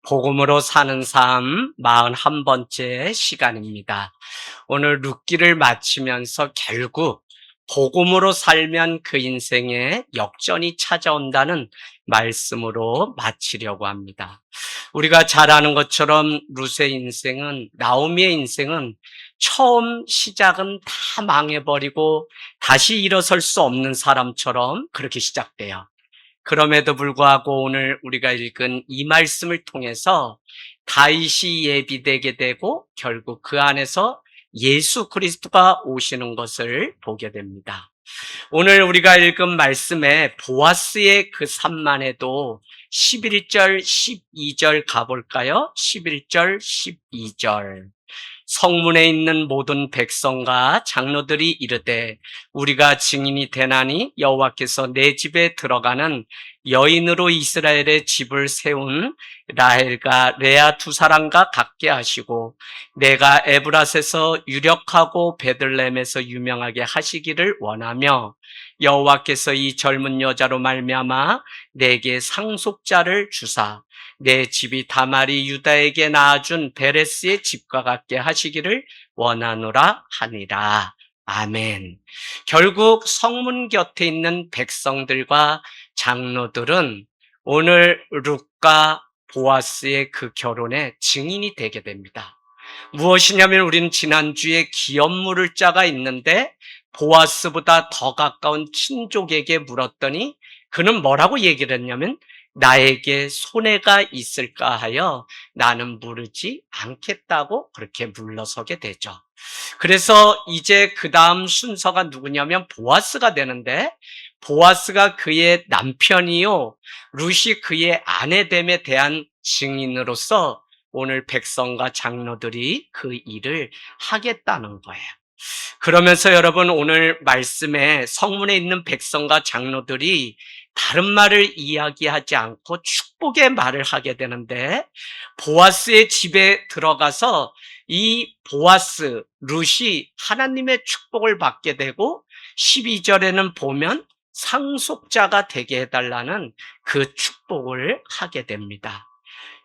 복음으로 사는 삶 41번째 시간입니다. 오늘 룻기를 마치면서 결국 복음으로 살면 그 인생에 역전이 찾아온다는 말씀으로 마치려고 합니다. 우리가 잘 아는 것처럼 룻의 인생은, 나오미의 인생은 처음 시작은 다 망해버리고 다시 일어설 수 없는 사람처럼 그렇게 시작돼요. 그럼에도 불구하고 오늘 우리가 읽은 이 말씀을 통해서 다윗이 예비되게 되고 결국 그 안에서 예수 그리스도가 오시는 것을 보게 됩니다. 오늘 우리가 읽은 말씀에 보아스의 그 산만해도 11절, 12절 가볼까요? 11절, 12절. 성문에 있는 모든 백성과 장로들이 이르되 우리가 증인이 되나니 여호와께서 내 집에 들어가는 여인으로 이스라엘의 집을 세운 라헬과 레아 두 사람과 같게 하시고 내가 에브라스에서 유력하고 베들레헴에서 유명하게 하시기를 원하며 여호와께서 이 젊은 여자로 말미암아 내게 상속자를 주사 내 집이 다말이 유다에게 낳아준 베레스의 집과 같게 하시기를 원하노라 하니라. 아멘. 결국 성문 곁에 있는 백성들과 장로들은 오늘 룻과 보아스의 그 결혼의 증인이 되게 됩니다. 무엇이냐면 우리는 지난주에 기업 물을 자가 있는데 보아스보다 더 가까운 친족에게 물었더니 그는 뭐라고 얘기를 했냐면 나에게 손해가 있을까 하여 나는 물으지 않겠다고 그렇게 물러서게 되죠. 그래서 이제 그 다음 순서가 누구냐면 보아스가 되는데 보아스가 그의 남편이요 룻이 그의 아내됨에 대한 증인으로서 오늘 백성과 장로들이 그 일을 하겠다는 거예요. 그러면서 여러분 오늘 말씀에 성문에 있는 백성과 장로들이 다른 말을 이야기하지 않고 축복의 말을 하게 되는데 보아스의 집에 들어가서 이 보아스, 룻이 하나님의 축복을 받게 되고 12절에는 보면 상속자가 되게 해달라는 그 축복을 하게 됩니다.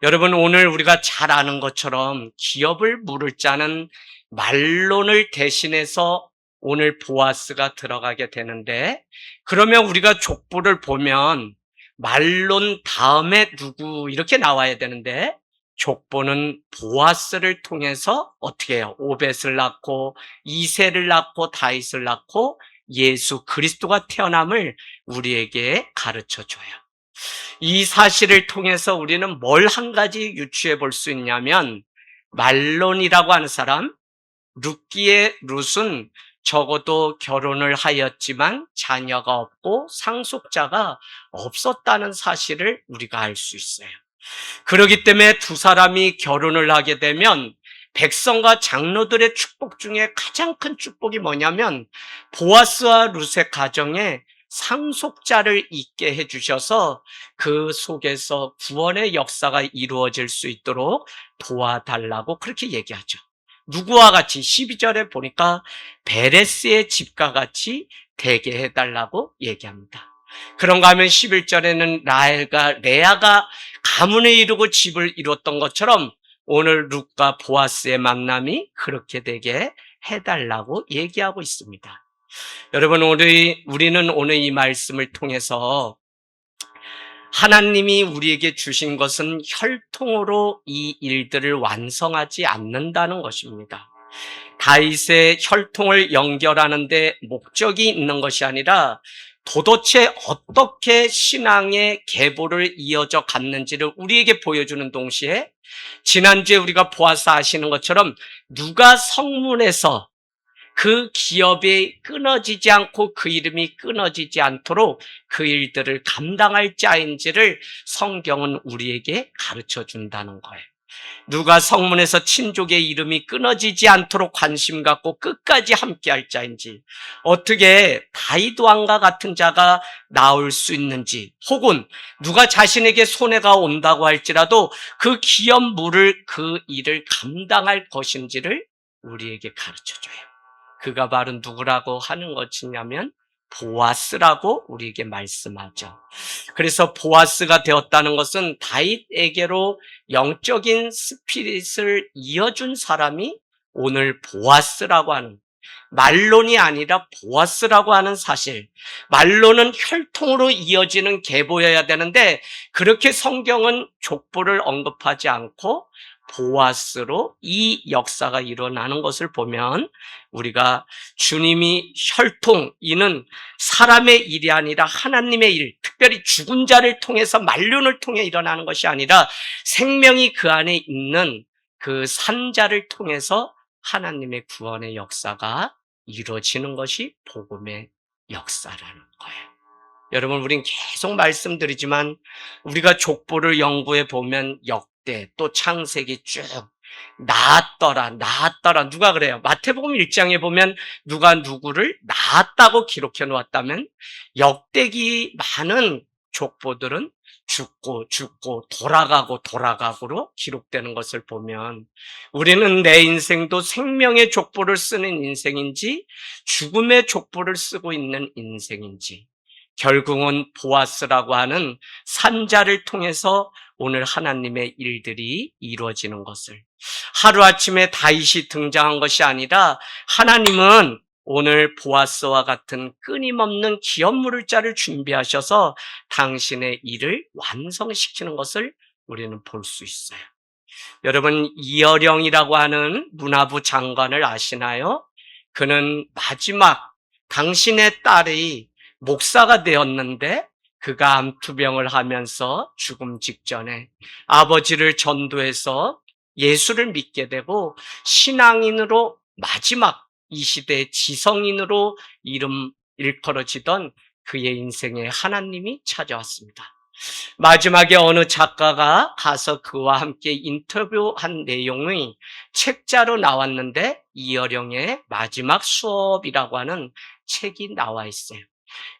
여러분 오늘 우리가 잘 아는 것처럼 기업을 물을 자는 말론을 대신해서 오늘 보아스가 들어가게 되는데 그러면 우리가 족보를 보면 말론 다음에 누구 이렇게 나와야 되는데 족보는 보아스를 통해서 어떻게 해요? 오벳을 낳고 이새를 낳고 다윗을 낳고 예수 그리스도가 태어남을 우리에게 가르쳐줘요. 이 사실을 통해서 우리는 뭘 한 가지 유추해 볼 수 있냐면 말론이라고 하는 사람, 룻기의 룻은 적어도 결혼을 하였지만 자녀가 없고 상속자가 없었다는 사실을 우리가 알 수 있어요. 그렇기 때문에 두 사람이 결혼을 하게 되면 백성과 장로들의 축복 중에 가장 큰 축복이 뭐냐면 보아스와 룻의 가정에 상속자를 있게 해주셔서 그 속에서 구원의 역사가 이루어질 수 있도록 도와달라고 그렇게 얘기하죠. 누구와 같이 12절에 보니까 베레스의 집과 같이 되게 해달라고 얘기합니다. 그런가 하면 11절에는 라헬과 레아가 가문을 이루고 집을 이뤘던 것처럼 오늘 룻과 보아스의 만남이 그렇게 되게 해달라고 얘기하고 있습니다. 여러분, 우리는 오늘 이 말씀을 통해서 하나님이 우리에게 주신 것은 혈통으로 이 일들을 완성하지 않는다는 것입니다. 다윗의 혈통을 연결하는 데 목적이 있는 것이 아니라 도대체 어떻게 신앙의 계보를 이어져 갔는지를 우리에게 보여주는 동시에 지난주에 우리가 보아서 아시는 것처럼 누가 성문에서 그 기업이 끊어지지 않고 그 이름이 끊어지지 않도록 그 일들을 감당할 자인지를 성경은 우리에게 가르쳐 준다는 거예요. 누가 성문에서 친족의 이름이 끊어지지 않도록 관심 갖고 끝까지 함께할 자인지, 어떻게 다윗 왕과 같은 자가 나올 수 있는지, 혹은 누가 자신에게 손해가 온다고 할지라도 그 기업 물을 그 일을 감당할 것인지를 우리에게 가르쳐줘요. 그가 바로 누구라고 하는 것이냐면 보아스라고 우리에게 말씀하죠. 그래서 보아스가 되었다는 것은 다윗에게로 영적인 스피릿을 이어준 사람이 오늘 보아스라고 하는, 말론이 아니라 보아스라고 하는 사실. 말론은 혈통으로 이어지는 계보여야 되는데 그렇게 성경은 족보를 언급하지 않고 보아스로 이 역사가 일어나는 것을 보면, 우리가 주님이 혈통, 이는 사람의 일이 아니라 하나님의 일, 특별히 죽은 자를 통해서 말론을 통해 일어나는 것이 아니라 생명이 그 안에 있는 그 산자를 통해서 하나님의 구원의 역사가 이루어지는 것이 복음의 역사라는 거예요. 여러분, 우린 계속 말씀드리지만 우리가 족보를 연구해 보면 역대 또 창세기 쭉 낳았더라. 누가 그래요? 마태복음 1장에 보면 누가 누구를 낳았다고 기록해 놓았다면, 역대기 많은 족보들은 죽고 돌아가고로 기록되는 것을 보면, 우리는 내 인생도 생명의 족보를 쓰는 인생인지 죽음의 족보를 쓰고 있는 인생인지, 결국은 보아스라고 하는 산자를 통해서 오늘 하나님의 일들이 이루어지는 것을, 하루아침에 다윗이 등장한 것이 아니라 하나님은 오늘 보아스와 같은 끊임없는 기업물을 자를 준비하셔서 당신의 일을 완성시키는 것을 우리는 볼 수 있어요. 여러분, 이어령이라고 하는 문화부 장관을 아시나요? 그는 마지막 당신의 딸이 목사가 되었는데 그가 암투병을 하면서 죽음 직전에 아버지를 전도해서 예수를 믿게 되고 신앙인으로 마지막 이 시대의 지성인으로 이름 일컬어지던 그의 인생에 하나님이 찾아왔습니다. 마지막에 어느 작가가 가서 그와 함께 인터뷰한 내용이 책자로 나왔는데, 이어령의 마지막 수업이라고 하는 책이 나와 있어요.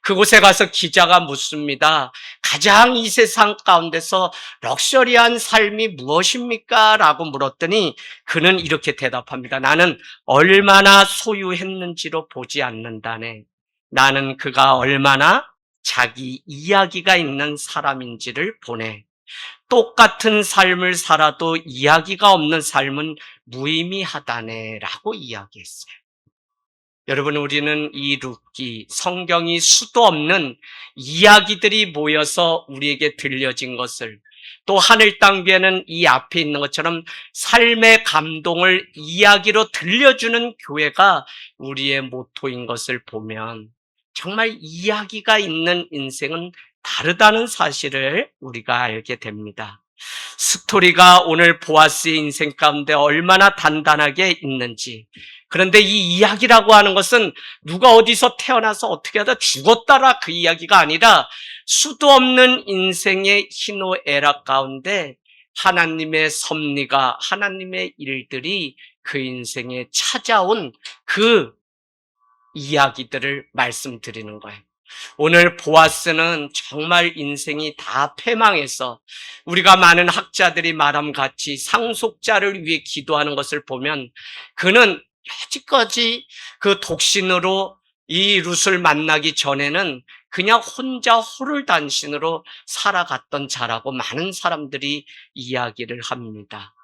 그곳에 가서 기자가 묻습니다. 가장 이 세상 가운데서 럭셔리한 삶이 무엇입니까? 라고 물었더니 그는 이렇게 대답합니다. 나는 얼마나 소유했는지로 보지 않는다네. 나는 그가 얼마나 자기 이야기가 있는 사람인지를 보네. 똑같은 삶을 살아도 이야기가 없는 삶은 무의미하다네 라고 이야기했어요. 여러분, 우리는 이 룻기, 성경이 수도 없는 이야기들이 모여서 우리에게 들려진 것을, 또 하늘 땅에는 이 앞에 있는 것처럼 삶의 감동을 이야기로 들려주는 교회가 우리의 모토인 것을 보면 정말 이야기가 있는 인생은 다르다는 사실을 우리가 알게 됩니다. 스토리가 오늘 보아스의 인생 가운데 얼마나 단단하게 있는지. 그런데 이 이야기라고 하는 것은 누가 어디서 태어나서 어떻게 하다 죽었다라 그 이야기가 아니라, 수도 없는 인생의 희노애락 가운데 하나님의 섭리가, 하나님의 일들이 그 인생에 찾아온 그 이야기들을 말씀드리는 거예요. 오늘 보아스는 정말 인생이 다 패망해서 우리가 많은 학자들이 말함 같이 상속자를 위해 기도하는 것을 보면, 그는 여지까지 그 독신으로 이 룻을 만나기 전에는 그냥 혼자 호를단신으로 살아갔던 자라고 많은 사람들이 이야기를 합니다.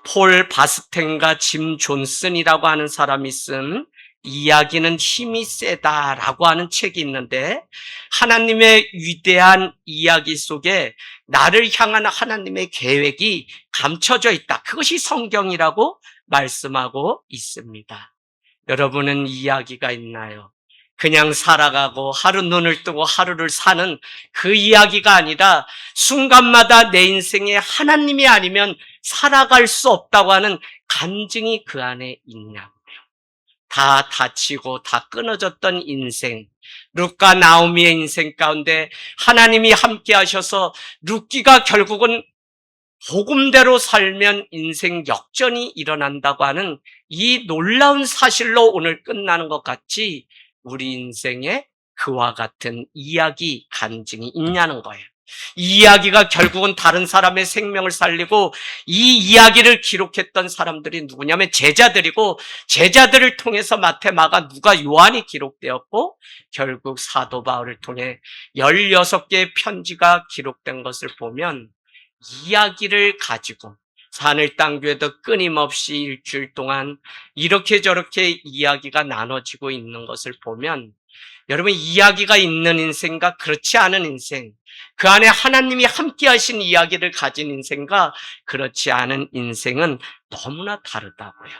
폴 바스텐과 짐 존슨이라고 하는 사람이 쓴 이야기는 힘이 세다라고 하는 책이 있는데, 하나님의 위대한 이야기 속에 나를 향한 하나님의 계획이 감춰져 있다, 그것이 성경이라고 말씀하고 있습니다. 여러분은 이야기가 있나요? 그냥 살아가고 하루 눈을 뜨고 하루를 사는 그 이야기가 아니라 순간마다 내 인생에 하나님이 아니면 살아갈 수 없다고 하는 간증이 그 안에 있냐고요. 다 다치고 다 끊어졌던 인생, 룻과 나오미의 인생 가운데 하나님이 함께 하셔서 룻기가 결국은 복음대로 살면 인생 역전이 일어난다고 하는 이 놀라운 사실로 오늘 끝나는 것 같이 우리 인생에 그와 같은 이야기, 간증이 있냐는 거예요. 이 이야기가 결국은 다른 사람의 생명을 살리고 이 이야기를 기록했던 사람들이 누구냐면 제자들이고 제자들을 통해서 마태, 마가, 누가, 요한이 기록되었고 결국 사도 바울을 통해 16개의 편지가 기록된 것을 보면 이야기를 가지고 하늘땅교회도 끊임없이 일주일 동안 이렇게 저렇게 이야기가 나눠지고 있는 것을 보면 여러분 이야기가 있는 인생과 그렇지 않은 인생, 그 안에 하나님이 함께 하신 이야기를 가진 인생과 그렇지 않은 인생은 너무나 다르다고요.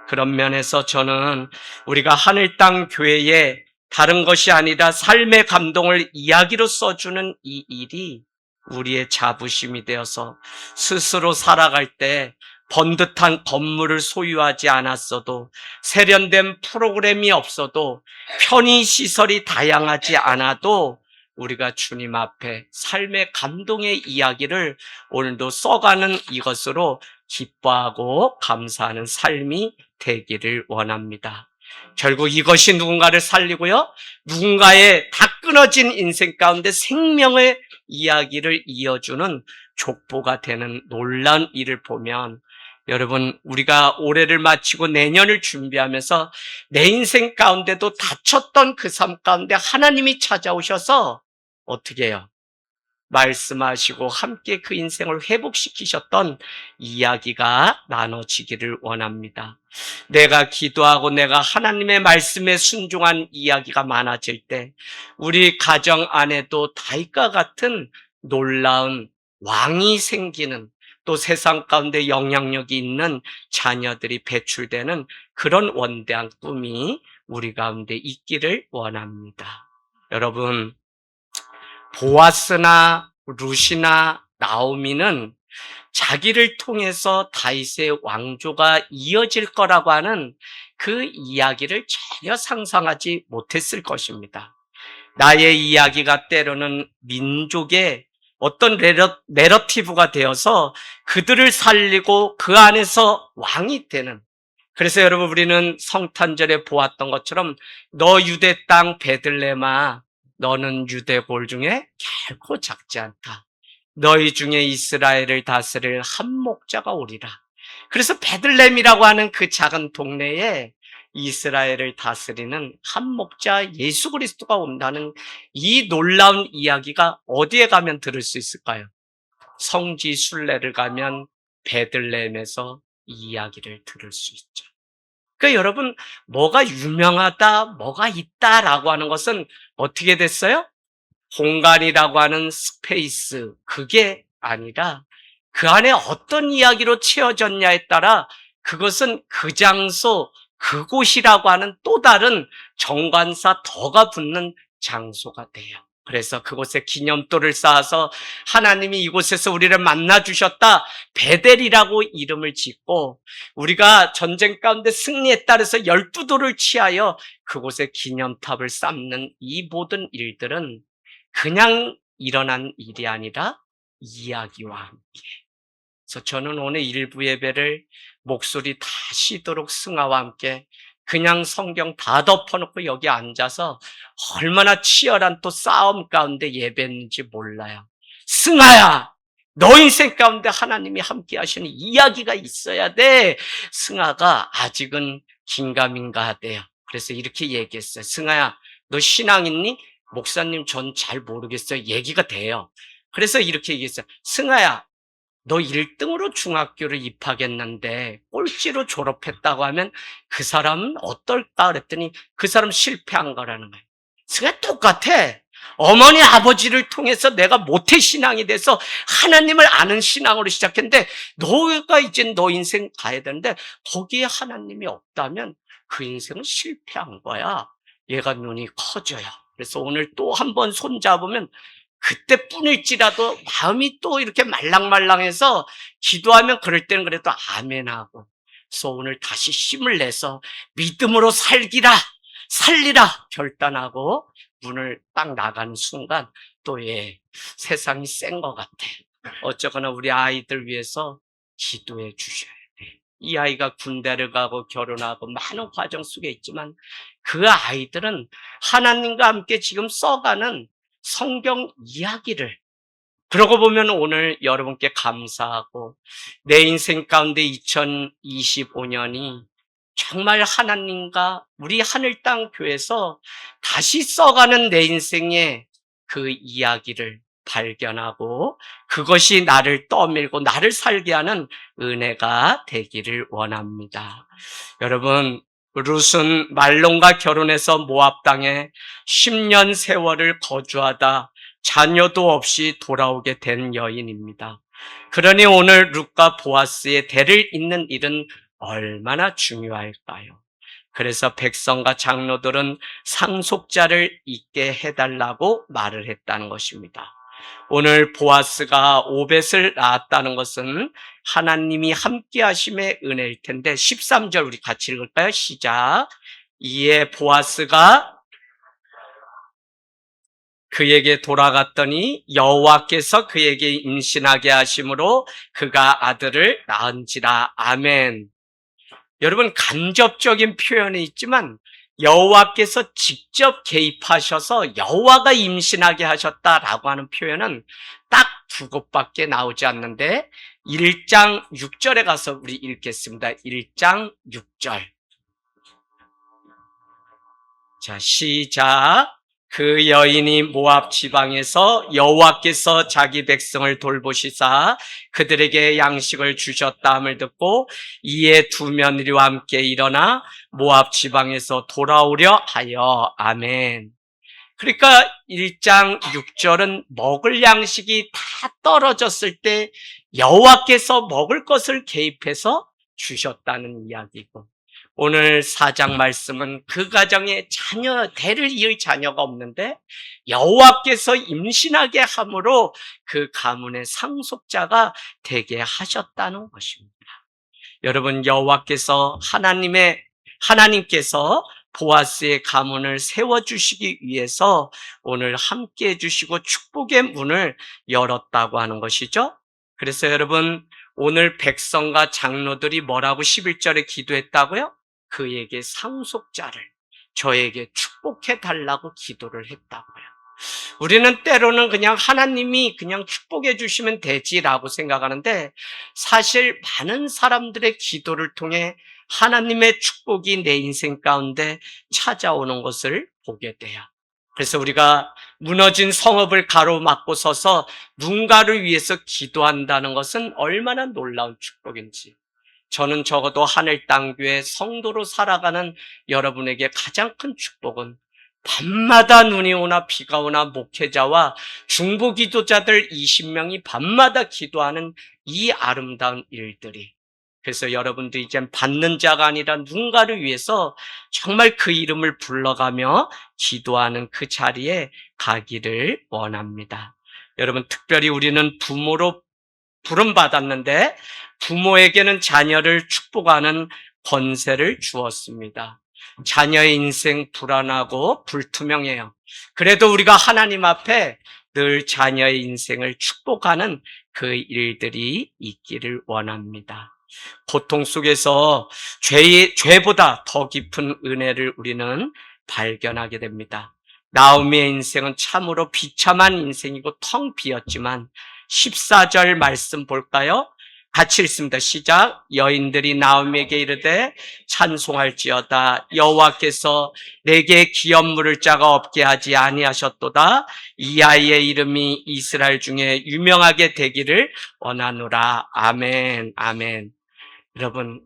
그런 면에서 저는 우리가 하늘 땅 교회에 다른 것이 아니라 삶의 감동을 이야기로 써주는 이 일이 우리의 자부심이 되어서 스스로 살아갈 때 번듯한 건물을 소유하지 않았어도 세련된 프로그램이 없어도 편의시설이 다양하지 않아도 우리가 주님 앞에 삶의 감동의 이야기를 오늘도 써가는 이것으로 기뻐하고 감사하는 삶이 되기를 원합니다. 결국 이것이 누군가를 살리고요, 누군가의 다 끊어진 인생 가운데 생명의 이야기를 이어주는 족보가 되는 놀라운 일을 보면 여러분 우리가 올해를 마치고 내년을 준비하면서 내 인생 가운데도 닫혔던 그 삶 가운데 하나님이 찾아오셔서 어떻게 해요? 말씀하시고 함께 그 인생을 회복시키셨던 이야기가 나눠지기를 원합니다. 내가 기도하고 내가 하나님의 말씀에 순종한 이야기가 많아질 때 우리 가정 안에도 다윗과 같은 놀라운 왕이 생기는, 또 세상 가운데 영향력이 있는 자녀들이 배출되는 그런 원대한 꿈이 우리 가운데 있기를 원합니다. 여러분, 보아스나 룻이나 나오미는 자기를 통해서 다윗의 왕조가 이어질 거라고 하는 그 이야기를 전혀 상상하지 못했을 것입니다. 나의 이야기가 때로는 민족의 어떤 내러티브가 되어서 그들을 살리고 그 안에서 왕이 되는, 그래서 여러분 우리는 성탄절에 보았던 것처럼 너 유대 땅 베들레헴아 너는 유대 골 중에 결코 작지 않다. 너희 중에 이스라엘을 다스릴 한 목자가 오리라. 그래서 베들레헴이라고 하는 그 작은 동네에 이스라엘을 다스리는 한 목자 예수 그리스도가 온다는 이 놀라운 이야기가 어디에 가면 들을 수 있을까요? 성지 순례를 가면 베들레헴에서 이 이야기를 들을 수 있죠. 그러니까 여러분, 뭐가 유명하다, 뭐가 있다라고 하는 것은 어떻게 됐어요? 공간이라고 하는 스페이스, 그게 아니라 그 안에 어떤 이야기로 채워졌냐에 따라 그것은 그 장소, 그곳이라고 하는 또 다른 정관사 덕가 붙는 장소가 돼요. 그래서 그곳에 기념돌을 쌓아서 하나님이 이곳에서 우리를 만나주셨다, 베델이라고 이름을 짓고, 우리가 전쟁 가운데 승리했다 그래서 12돌을 취하여 그곳에 기념탑을 쌓는 이 모든 일들은 그냥 일어난 일이 아니라 이야기와 함께. 그래서 저는 오늘 일부 예배를 목소리 다 쉬도록 승아와 함께 그냥 성경 다 덮어놓고 여기 앉아서 얼마나 치열한 또 싸움 가운데 예배했는지 몰라요. 승아야, 너 인생 가운데 하나님이 함께 하시는 이야기가 있어야 돼. 승아가 아직은 긴가민가 하대요. 그래서 이렇게 얘기했어요. 승아야, 너 신앙 있니? 목사님 전 잘 모르겠어요. 얘기가 돼요. 그래서 이렇게 얘기했어요. 승아야, 너 1등으로 중학교를 입학했는데 꼴찌로 졸업했다고 하면 그 사람은 어떨까 그랬더니 그 사람 실패한 거라는 거예요. 승아 똑같아. 어머니 아버지를 통해서 내가 모태신앙이 돼서 하나님을 아는 신앙으로 시작했는데 너가 이제 너 인생 가야 되는데 거기에 하나님이 없다면 그 인생은 실패한 거야. 얘가 눈이 커져요. 그래서 오늘 또 한 번 손잡으면 그때뿐일지라도 마음이 또 이렇게 말랑말랑해서 기도하면 그럴 때는 그래도 아멘하고, 그래서 오늘 다시 힘을 내서 믿음으로 살리라 결단하고 문을 딱 나가는 순간 또 세상이 센 것 같아. 어쩌거나 우리 아이들 위해서 기도해 주셔야 돼. 이 아이가 군대를 가고 결혼하고 많은 과정 속에 있지만 그 아이들은 하나님과 함께 지금 써가는 성경 이야기를 그러고 보면 오늘 여러분께 감사하고 내 인생 가운데 2025년이 정말 하나님과 우리 하늘 땅 교회에서 다시 써가는 내 인생의 그 이야기를 발견하고 그것이 나를 떠밀고 나를 살게 하는 은혜가 되기를 원합니다. 여러분, 룻은 말론과 결혼해서 모압 땅에 10년 세월을 거주하다 자녀도 없이 돌아오게 된 여인입니다. 그러니 오늘 룻과 보아스의 대를 잇는 일은 얼마나 중요할까요? 그래서 백성과 장로들은 상속자를 있게 해달라고 말을 했다는 것입니다. 오늘 보아스가 오벳을 낳았다는 것은 하나님이 함께 하심의 은혜일 텐데 13절 우리 같이 읽을까요? 시작. 이에 보아스가 그에게 돌아갔더니 여호와께서 그에게 임신하게 하심으로 그가 아들을 낳은지라. 아멘. 여러분, 간접적인 표현이 있지만 여호와께서 직접 개입하셔서 여호와가 임신하게 하셨다라고 하는 표현은 딱 두 곳밖에 나오지 않는데 1장 6절에 가서 우리 읽겠습니다. 1장 6절. 자, 시작. 그 여인이 모압 지방에서 여호와께서 자기 백성을 돌보시사 그들에게 양식을 주셨다함을 듣고 이에 두 며느리와 함께 일어나 모압 지방에서 돌아오려 하여. 아멘. 그러니까 1장 6절은 먹을 양식이 다 떨어졌을 때 여호와께서 먹을 것을 개입해서 주셨다는 이야기고, 오늘 4장 말씀은 그 가정에 대를 이을 자녀가 없는데 여호와께서 임신하게 함으로 그 가문의 상속자가 되게 하셨다는 것입니다. 여러분, 여호와께서 하나님께서 보아스의 가문을 세워주시기 위해서 오늘 함께 해주시고 축복의 문을 열었다고 하는 것이죠. 그래서 여러분, 오늘 백성과 장로들이 뭐라고 11절에 기도했다고요? 그에게 상속자를 저에게 축복해 달라고 기도를 했다고요. 우리는 때로는 그냥 하나님이 그냥 축복해 주시면 되지라고 생각하는데 사실 많은 사람들의 기도를 통해 하나님의 축복이 내 인생 가운데 찾아오는 것을 보게 돼요. 그래서 우리가 무너진 성읍을 가로막고 서서 누군가를 위해서 기도한다는 것은 얼마나 놀라운 축복인지, 저는 적어도 하늘 땅교회 성도로 살아가는 여러분에게 가장 큰 축복은 밤마다 눈이 오나 비가 오나 목회자와 중보 기도자들 20명이 밤마다 기도하는 이 아름다운 일들이, 그래서 여러분도 이젠 받는 자가 아니라 누군가를 위해서 정말 그 이름을 불러가며 기도하는 그 자리에 가기를 원합니다. 여러분, 특별히 우리는 부모로 부름받았는데 부모에게는 자녀를 축복하는 권세를 주었습니다. 자녀의 인생 불안하고 불투명해요. 그래도 우리가 하나님 앞에 늘 자녀의 인생을 축복하는 그 일들이 있기를 원합니다. 고통 속에서 죄보다 더 깊은 은혜를 우리는 발견하게 됩니다. 나오미의 인생은 참으로 비참한 인생이고 텅 비었지만 14절 말씀 볼까요? 같이 읽습니다. 시작. 여인들이 나오미에게 이르되 찬송할지어다. 여호와께서 내게 기업 물을 자가 없게 하지 아니하셨도다. 이 아이의 이름이 이스라엘 중에 유명하게 되기를 원하노라. 아멘. 아멘. 여러분,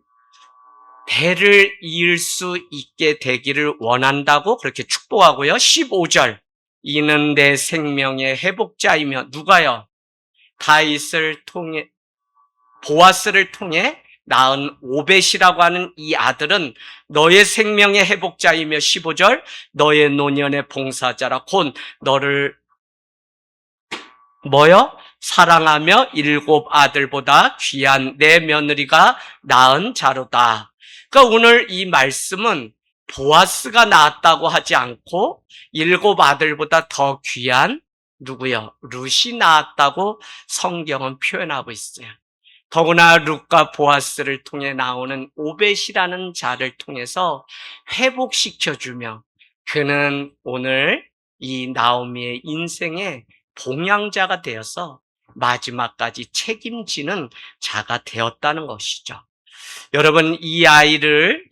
대를 이을 수 있게 되기를 원한다고 그렇게 축복하고요. 15절. 이는 내 생명의 회복자이며, 누가요? 보아스를 통해 낳은 오벳이라고 하는 이 아들은 너의 생명의 회복자이며, 15절, 너의 노년의 봉사자라. 곧 너를 사랑하며 7 아들보다 귀한 내 며느리가 낳은 자로다. 그러니까 오늘 이 말씀은 보아스가 낳았다고 하지 않고 7 아들보다 더 귀한 누구요? 룻이 낳았다고 성경은 표현하고 있어요. 더구나 룻과 보아스를 통해 나오는 오벳이라는 자를 통해서 회복시켜주며 그는 오늘 이 나오미의 인생의 봉양자가 되어서 마지막까지 책임지는 자가 되었다는 것이죠. 여러분, 이 아이를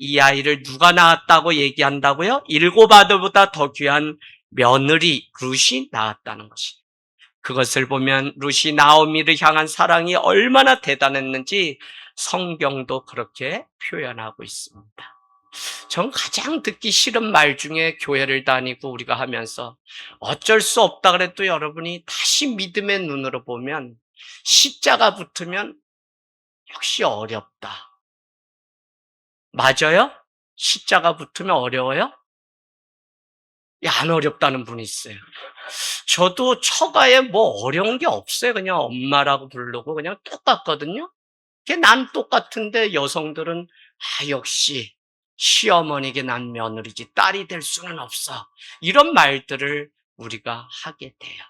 누가 낳았다고 얘기한다고요? 7 아들보다 더 귀한 며느리 룻이 낳았다는 것이죠. 그것을 보면 룻이 나오미를 향한 사랑이 얼마나 대단했는지 성경도 그렇게 표현하고 있습니다. 전 가장 듣기 싫은 말 중에 교회를 다니고 우리가 하면서 어쩔 수 없다 그래도 여러분이 다시 믿음의 눈으로 보면 십자가 붙으면 역시 어렵다. 맞아요? 십자가 붙으면 어려워요? 안 어렵다는 분이 있어요. 저도 처가에 뭐 어려운 게 없어요. 그냥 엄마라고 부르고 그냥 똑같거든요. 난 똑같은데 여성들은 역시 시어머니에게 난 며느리지 딸이 될 수는 없어. 이런 말들을 우리가 하게 돼요.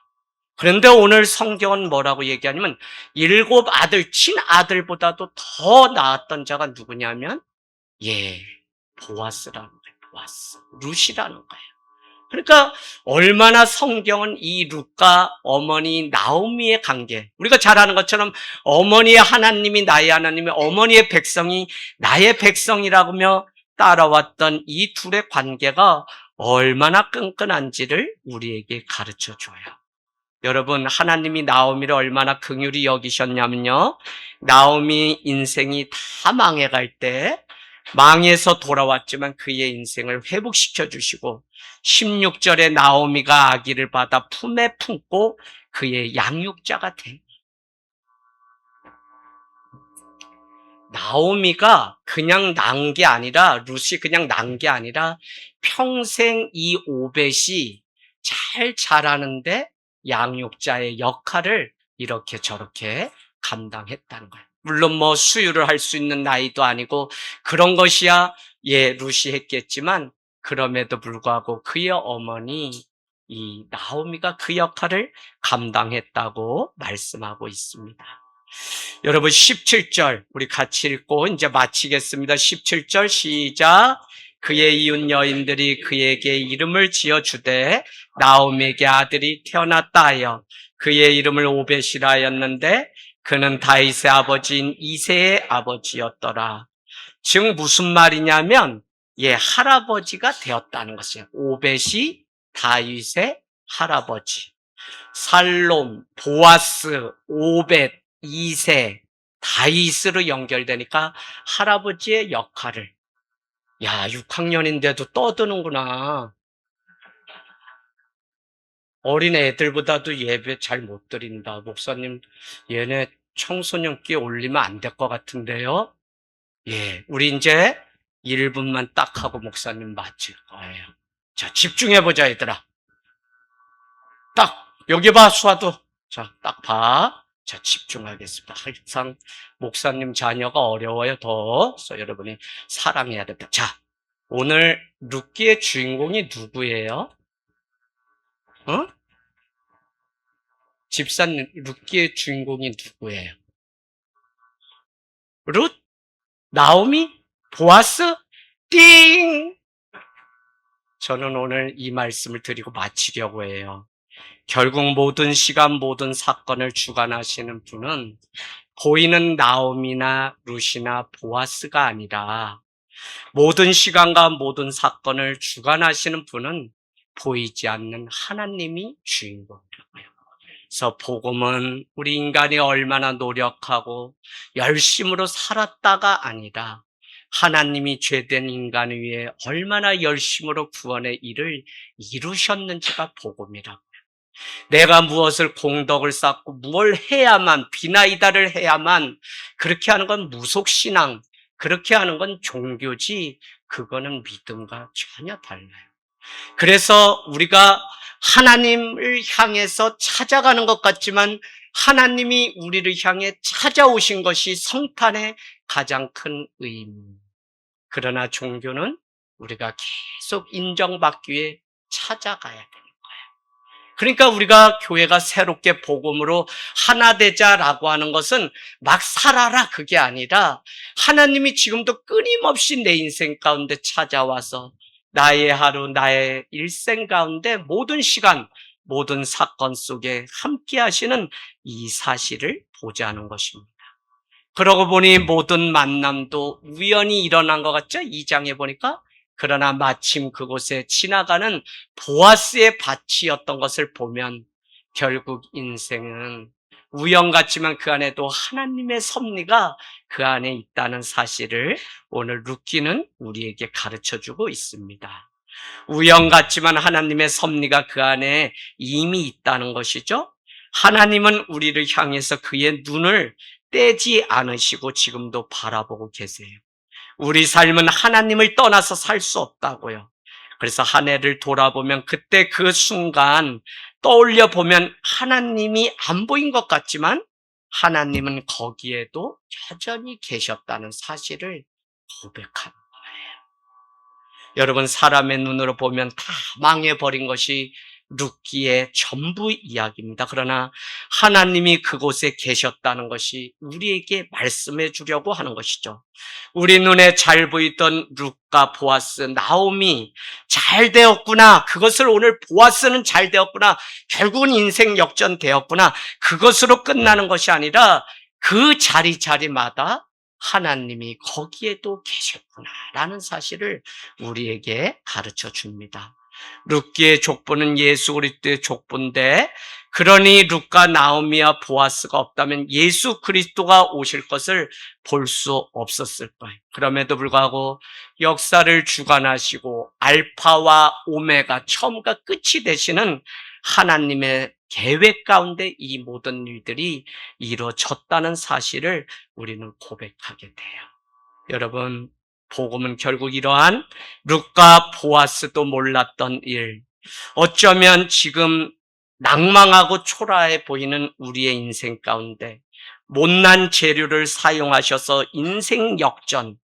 그런데 오늘 성경은 뭐라고 얘기하냐면 7 아들, 친아들보다도 더 나았던 자가 누구냐면 보아스라는 거예요. 보아스. 룻이라는 거예요. 그러니까 얼마나 성경은 이 룻과 어머니 나오미의 관계, 우리가 잘 아는 것처럼 어머니의 하나님이 나의 하나님이 어머니의 백성이 나의 백성이라며 따라왔던 이 둘의 관계가 얼마나 끈끈한지를 우리에게 가르쳐줘요. 여러분, 하나님이 나오미를 얼마나 긍휼히 여기셨냐면요, 나오미 인생이 다 망해갈 때 망해서 돌아왔지만 그의 인생을 회복시켜 주시고 16절에 나오미가 아기를 받아 품에 품고 그의 양육자가 돼. 나오미가 그냥 난 게 아니라, 룻이 그냥 난 게 아니라 평생 이 오벳이 잘 자라는데 양육자의 역할을 이렇게 저렇게 감당했다는 거예요. 물론 뭐 수유를 할 수 있는 나이도 아니고 그런 것이야 룻이 했겠지만, 그럼에도 불구하고 그의 어머니 이 나오미가 그 역할을 감당했다고 말씀하고 있습니다. 여러분, 17절 우리 같이 읽고 이제 마치겠습니다. 17절 시작. 그의 이웃 여인들이 그에게 이름을 지어주되 나오미에게 아들이 태어났다 하여 그의 이름을 오벳이라 하였는데 그는 다윗의 아버지인 이새의 아버지였더라. 즉 무슨 말이냐면 할아버지가 되었다는 것이에요. 오벳이 다윗의 할아버지. 살롬, 보아스, 오벳, 이새, 다윗으로 연결되니까 할아버지의 역할을. 6학년인데도 떠드는구나. 어린 애들보다도 예배 잘 못 드린다. 목사님, 얘네 청소년기에 올리면 안 될 것 같은데요? 우리 이제 1분만 딱 하고 목사님 마칠 거예요. 자, 집중해보자, 얘들아. 딱, 여기 봐, 수아도. 자, 딱 봐. 자, 집중하겠습니다. 항상 목사님 자녀가 어려워요, 더. 그래서 여러분이 사랑해야 된다. 자, 오늘 룻기의 주인공이 누구예요? 집사님, 룻기의 주인공이 누구예요? 룻? 나오미? 보아스? 띵! 저는 오늘 이 말씀을 드리고 마치려고 해요. 결국 모든 시간, 모든 사건을 주관하시는 분은 보이는 나오미나 룻이나 보아스가 아니라 모든 시간과 모든 사건을 주관하시는 분은 보이지 않는 하나님이 주인공이라고요. 그래서 복음은 우리 인간이 얼마나 노력하고 열심으로 살았다가 아니라 하나님이 죄된 인간 위에 얼마나 열심으로 구원의 일을 이루셨는지가 복음이라고요. 내가 무엇을 공덕을 쌓고 무엇을 해야만, 비나이다를 해야만, 그렇게 하는 건 무속신앙, 그렇게 하는 건 종교지, 그거는 믿음과 전혀 달라요. 그래서 우리가 하나님을 향해서 찾아가는 것 같지만 하나님이 우리를 향해 찾아오신 것이 성탄의 가장 큰 의미. 그러나 종교는 우리가 계속 인정받기 위해 찾아가야 되는 거예요. 그러니까 우리가 교회가 새롭게 복음으로 하나 되자라고 하는 것은 막 살아라 그게 아니라 하나님이 지금도 끊임없이 내 인생 가운데 찾아와서 나의 하루, 나의 일생 가운데 모든 시간, 모든 사건 속에 함께 하시는 이 사실을 보자는 것입니다. 그러고 보니 모든 만남도 우연히 일어난 것 같죠? 2장에 보니까. 그러나 마침 그곳에 지나가는 보아스의 밭이었던 것을 보면 결국 인생은 우연 같지만 그 안에도 하나님의 섭리가 그 안에 있다는 사실을 오늘 루키는 우리에게 가르쳐주고 있습니다. 우연 같지만 하나님의 섭리가 그 안에 이미 있다는 것이죠. 하나님은 우리를 향해서 그의 눈을 떼지 않으시고 지금도 바라보고 계세요. 우리 삶은 하나님을 떠나서 살 수 없다고요. 그래서 한 해를 돌아보면 그때 그 순간 떠올려 보면 하나님이 안 보인 것 같지만 하나님은 거기에도 여전히 계셨다는 사실을 고백합니다. 여러분, 사람의 눈으로 보면 다 망해버린 것이 룻기의 전부 이야기입니다. 그러나 하나님이 그곳에 계셨다는 것이 우리에게 말씀해 주려고 하는 것이죠. 우리 눈에 잘 보이던 룻과 보아스, 나오미 잘 되었구나. 그것을 오늘 보아스는 잘 되었구나. 결국은 인생 역전되었구나. 그것으로 끝나는 것이 아니라 그 자리마다 하나님이 거기에도 계셨구나라는 사실을 우리에게 가르쳐 줍니다. 룻기의 족보는 예수 그리스도의 족보인데, 그러니 룻과 나오미와 보아스가 없다면 예수 그리스도가 오실 것을 볼 수 없었을 거예요. 그럼에도 불구하고 역사를 주관하시고 알파와 오메가, 처음과 끝이 되시는 하나님의 계획 가운데 이 모든 일들이 이루어졌다는 사실을 우리는 고백하게 돼요. 여러분, 복음은 결국 이러한 룻과 보아스도 몰랐던 일, 어쩌면 지금 낭망하고 초라해 보이는 우리의 인생 가운데 못난 재료를 사용하셔서 인생 역전,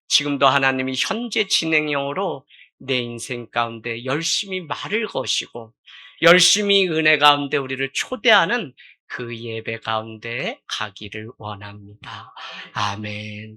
지금도 하나님이 현재 진행형으로 내 인생 가운데 열심히 말을 거시고 열심히 은혜 가운데 우리를 초대하는 그 예배 가운데 가기를 원합니다. 아멘.